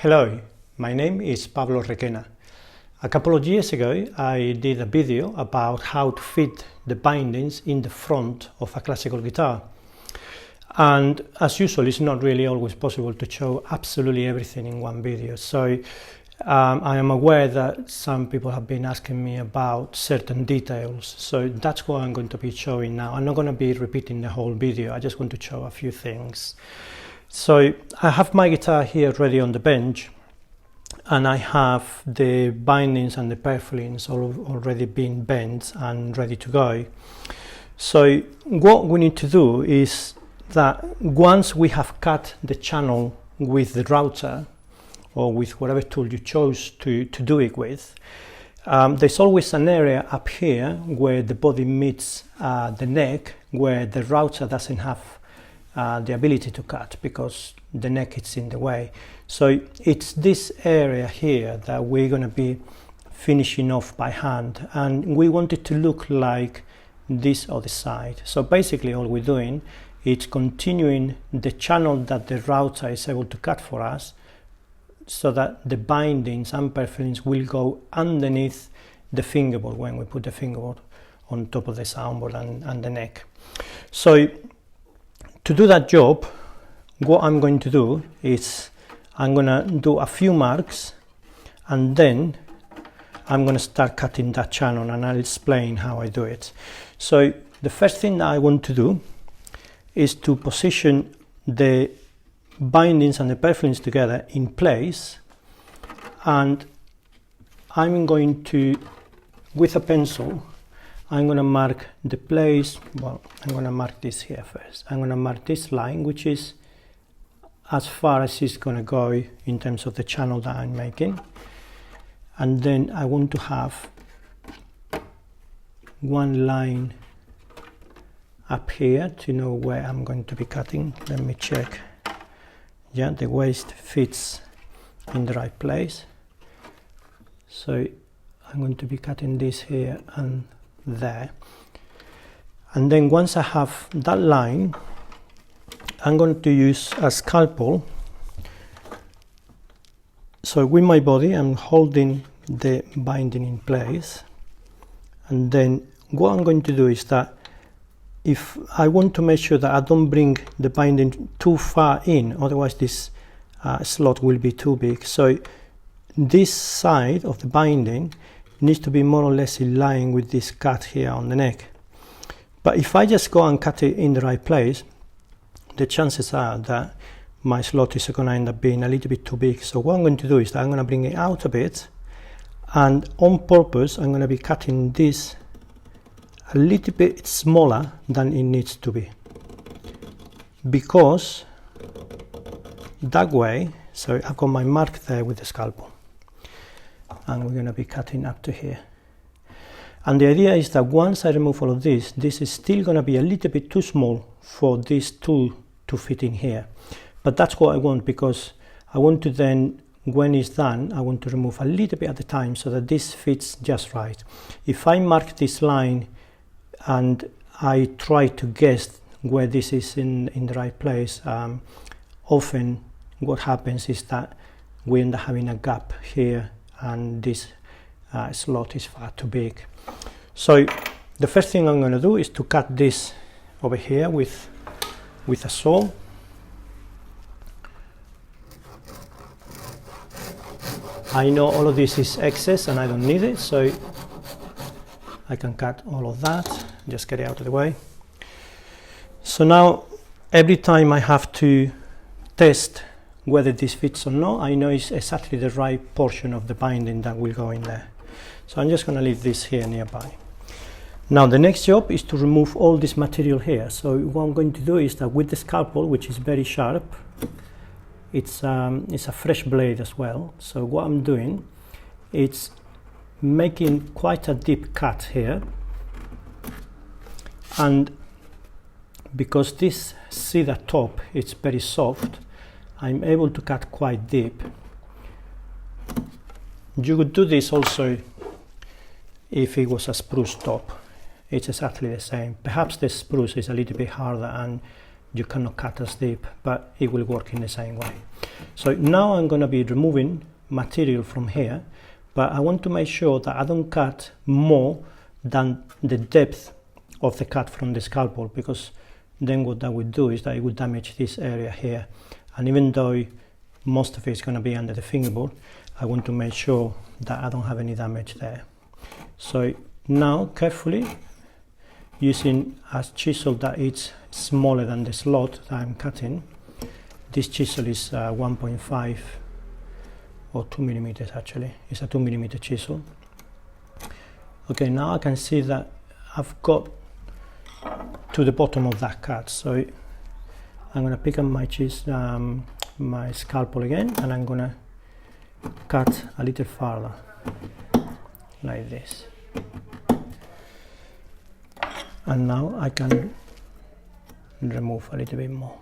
Hello, my name is Pablo Requena. A couple of years ago I did a video about how to fit the bindings in the front of a classical guitar. And as usual, it's not really always possible to show absolutely everything in one video. So I am aware that some people have been asking me about certain details. So that's what I'm going to be showing now. I'm not going to be repeating the whole video. I just want to show a few things. So I have my guitar here ready on the bench, and I have the bindings and the purflings already been bent and ready to go. So what we need to do is that once we have cut the channel with the router or with whatever tool you chose to do it with, there's always an area up here where the body meets the neck, where the router doesn't have the ability to cut because the neck is in the way. So it's this area here that we're going to be finishing off by hand, and we want it to look like this other side. So basically all we're doing is continuing the channel that the router is able to cut for us, so that the bindings and purflings will go underneath the fingerboard when we put the fingerboard on top of the soundboard and the neck. So to do that job, what I'm going to do is I'm going to do a few marks, and then I'm going to start cutting that channel, and I'll explain how I do it. So the first thing that I want to do is to position the bindings and the purflings together in place, and I'm going to, with a pencil, I'm going to mark the place. Well, I'm going to mark this here first. I'm going to mark this line, which is as far as it's going to go in terms of the channel that I'm making. And then I want to have one line up here to know where I'm going to be cutting. Let me check. Yeah, the waist fits in the right place. So I'm going to be cutting this here and there. And then once I have that line, I'm going to use a scalpel. So with my body, I'm holding the binding in place, and then what I'm going to do is that if I want to make sure that I don't bring the binding too far in, otherwise this slot will be too big. So this side of the binding needs to be more or less in line with this cut here on the neck. But if I just go and cut it in the right place, the chances are that my slot is going to end up being a little bit too big. So what I'm going to do is that I'm going to bring it out a bit, and on purpose I'm going to be cutting this a little bit smaller than it needs to be, because that way, so I've got my mark there with the scalpel, and we're going to be cutting up to here. And the idea is that once I remove all of this, this is still going to be a little bit too small for this tool to fit in here. But that's what I want, because I want to then, when it's done, I want to remove a little bit at a time so that this fits just right. If I mark this line and I try to guess where this is in the right place, often what happens is that we end up having a gap here, and this slot is far too big. So the first thing I'm going to do is to cut this over here with a saw. I know all of this is excess and I don't need it, so I can cut all of that, just get it out of the way. So now every time I have to test whether this fits or not, I know it's exactly the right portion of the binding that will go in there. So I'm just going to leave this here nearby. Now the next job is to remove all this material here. So what I'm going to do is that with the scalpel, which is very sharp, it's a fresh blade as well. So what I'm doing, it's making quite a deep cut here, and because this cedar top is very soft, I'm able to cut quite deep. You could do this also if it was a spruce top. It's exactly the same. Perhaps the spruce is a little bit harder and you cannot cut as deep, but it will work in the same way. So now I'm going to be removing material from here, but I want to make sure that I don't cut more than the depth of the cut from the scalpel, because then what that would do is that it would damage this area here. And even though most of it is going to be under the fingerboard, I want to make sure that I don't have any damage there. So now carefully, using a chisel that is smaller than the slot that I'm cutting, this chisel is 1.5 or 2 millimeters actually, it's a 2 millimeter chisel. Okay, now I can see that I've got to the bottom of that cut, so I'm going to pick up my scalpel again, and I'm going to cut a little farther like this, and now I can remove a little bit more.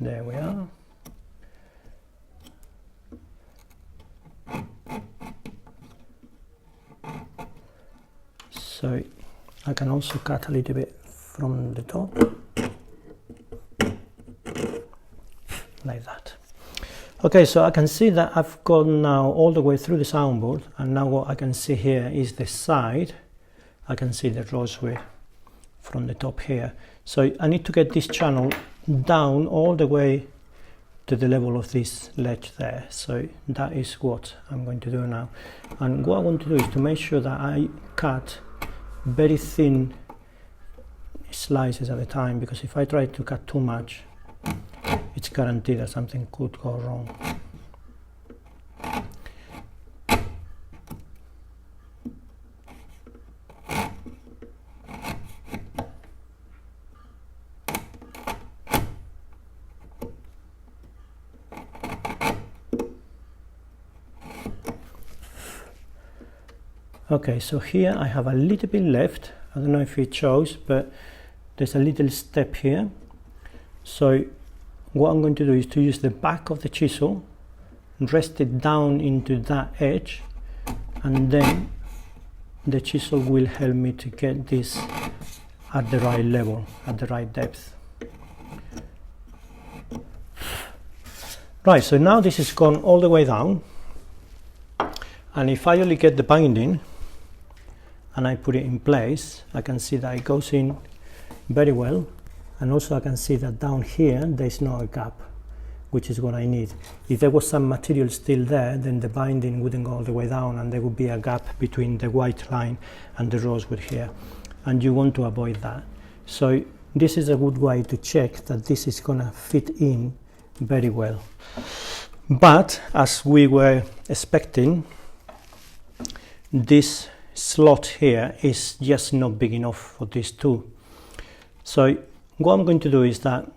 There we are. So I can also cut a little bit from the top, like that. Okay, so I can see that I've gone now all the way through the soundboard, and now what I can see here is the side. I can see the rosewood from the top here. So I need to get this channel down all the way to the level of this ledge there. So that is what I'm going to do now. And what I want to do is to make sure that I cut very thin slices at a time, because if I try to cut too much, it's guaranteed that something could go wrong. Okay, so here I have a little bit left. I don't know if it shows, but there's a little step here. So what I'm going to do is to use the back of the chisel, rest it down into that edge, and then the chisel will help me to get this at the right level, at the right depth. Right, so now this has gone all the way down, and if I only get the binding and I put it in place, I can see that it goes in very well, and also I can see that down here there's not a gap, which is what I need. If there was some material still there, then the binding wouldn't go all the way down and there would be a gap between the white line and the rosewood here, and you want to avoid that. So this is a good way to check that this is going to fit in very well. But as we were expecting, this slot here is just not big enough for these two. So what I'm going to do is that,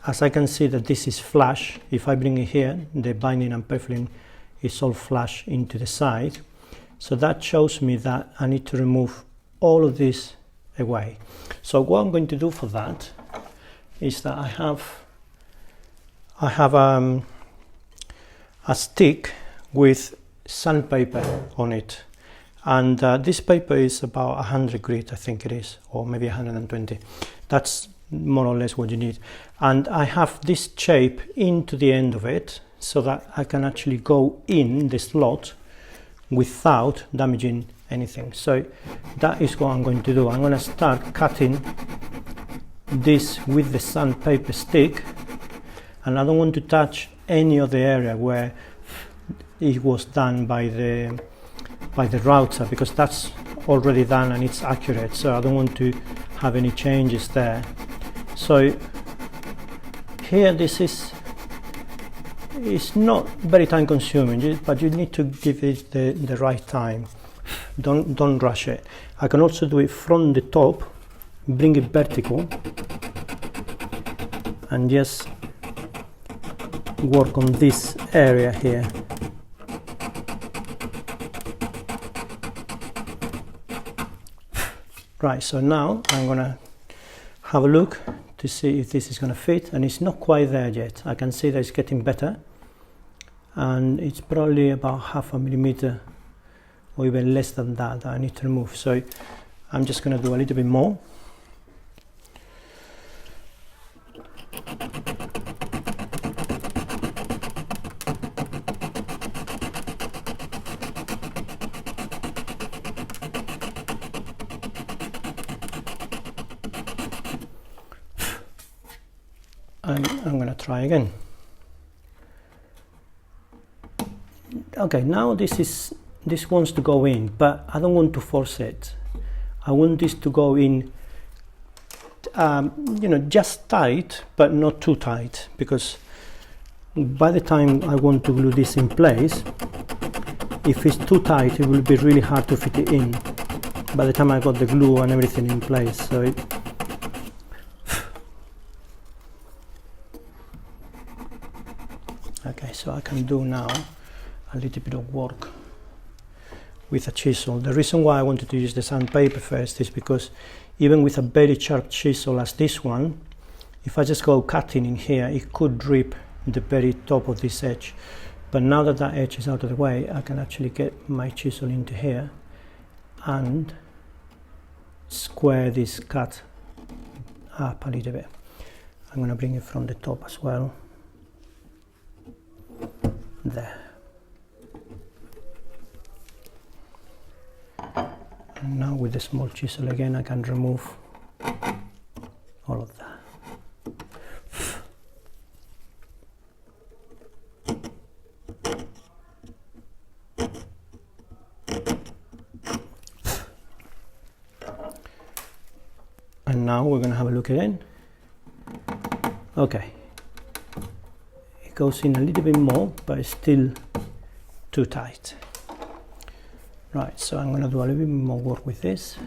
as I can see that this is flush, if I bring it here, the binding and purfling is all flush into the side. So that shows me that I need to remove all of this away. So what I'm going to do for that is that I have a stick with sandpaper on it, and this paper is about 100 grit, I think it is, or maybe 120. That's more or less what you need. And I have this shape into the end of it so that I can actually go in the slot without damaging anything. So that is what I'm going to do. I'm going to start cutting this with the sandpaper stick, and I don't want to touch any of the area where it was done by the router, because that's already done and it's accurate, so I don't want to have any changes there. So here it's not very time consuming, but you need to give it the right time. Don't rush it. I can also do it from the top, bring it vertical, and just work on this area here. Right, so now I'm gonna have a look to see if this is gonna fit, and it's not quite there yet. I can see that it's getting better, and it's probably about 0.5 millimeter or even less than that I need to remove. So I'm just going to do a little bit more. I'm going to try again. Okay, now this wants to go in, but I don't want to force it. I want this to go in, you know, just tight, but not too tight, because by the time I want to glue this in place, if it's too tight, it will be really hard to fit it in by the time I got the glue and everything in place. So okay, so I can do now a little bit of work with a chisel. The reason why I wanted to use the sandpaper first is because even with a very sharp chisel as this one, if I just go cutting in here, it could rip the very top of this edge. But now that that edge is out of the way, I can actually get my chisel into here and square this cut up a little bit. I'm going to bring it from the top as well. There. And now with the small chisel again, I can remove all of that. And now we're going to have a look again. Okay. It goes in a little bit more, but it's still too tight. Right, so I'm going to do a little bit more work with this.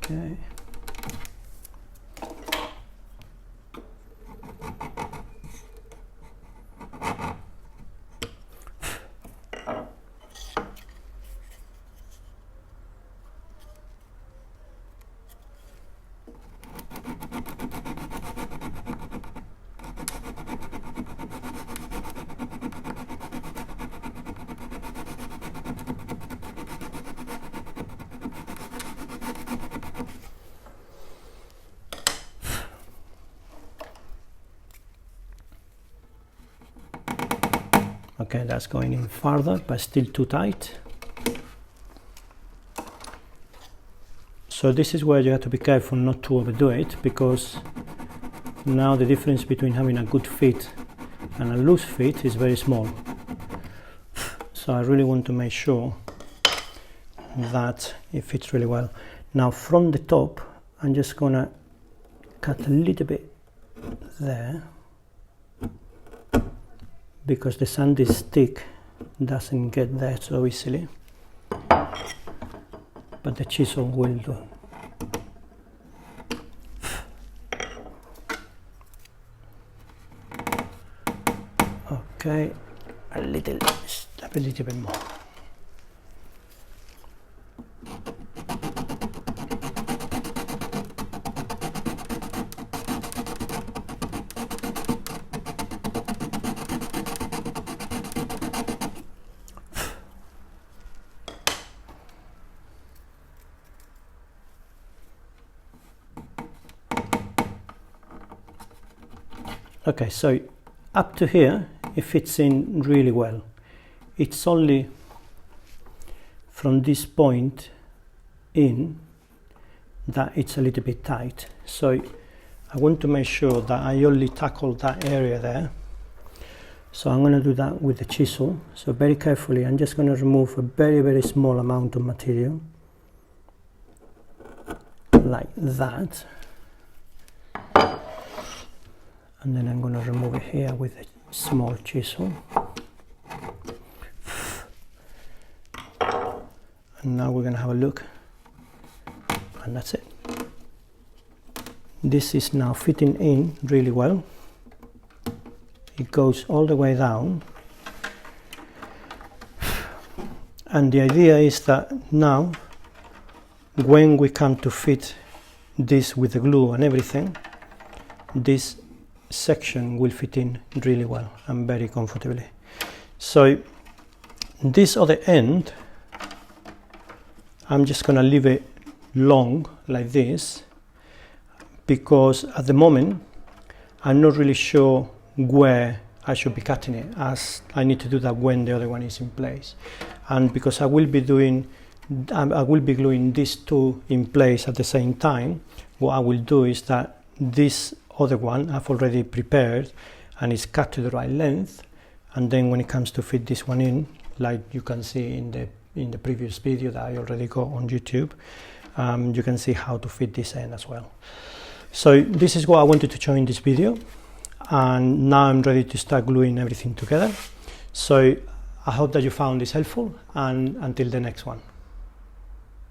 Okay. Okay, that's going in farther, but still too tight. So this is where you have to be careful not to overdo it, because now the difference between having a good fit and a loose fit is very small. So I really want to make sure that it fits really well. Now from the top, I'm just gonna cut a little bit there, because the sandy stick doesn't get there so easily, but the chisel will do. Okay, a little bit more. Okay, so up to here it fits in really well. It's only from this point in that it's a little bit tight. So I want to make sure that I only tackle that area there. So I'm going to do that with the chisel. So very carefully, I'm just going to remove a very, very small amount of material, like that. And then I'm going to remove it here with a small chisel. And now we're going to have a look, and that's it. this is now fitting in really well. It goes all the way down, and the idea is that now when we come to fit this with the glue and everything, this section will fit in really well and very comfortably. So this other end, I'm just going to leave it long like this, because at the moment I'm not really sure where I should be cutting it, as I need to do that when the other one is in place. And because I will be gluing these two in place at the same time, what I will do is that this other one I've already prepared and it's cut to the right length, and then when it comes to fit this one in, like you can see in the previous video that I already got on YouTube, you can see how to fit this end as well. So this is what I wanted to show in this video, and now I'm ready to start gluing everything together. So I hope that you found this helpful, and until the next one.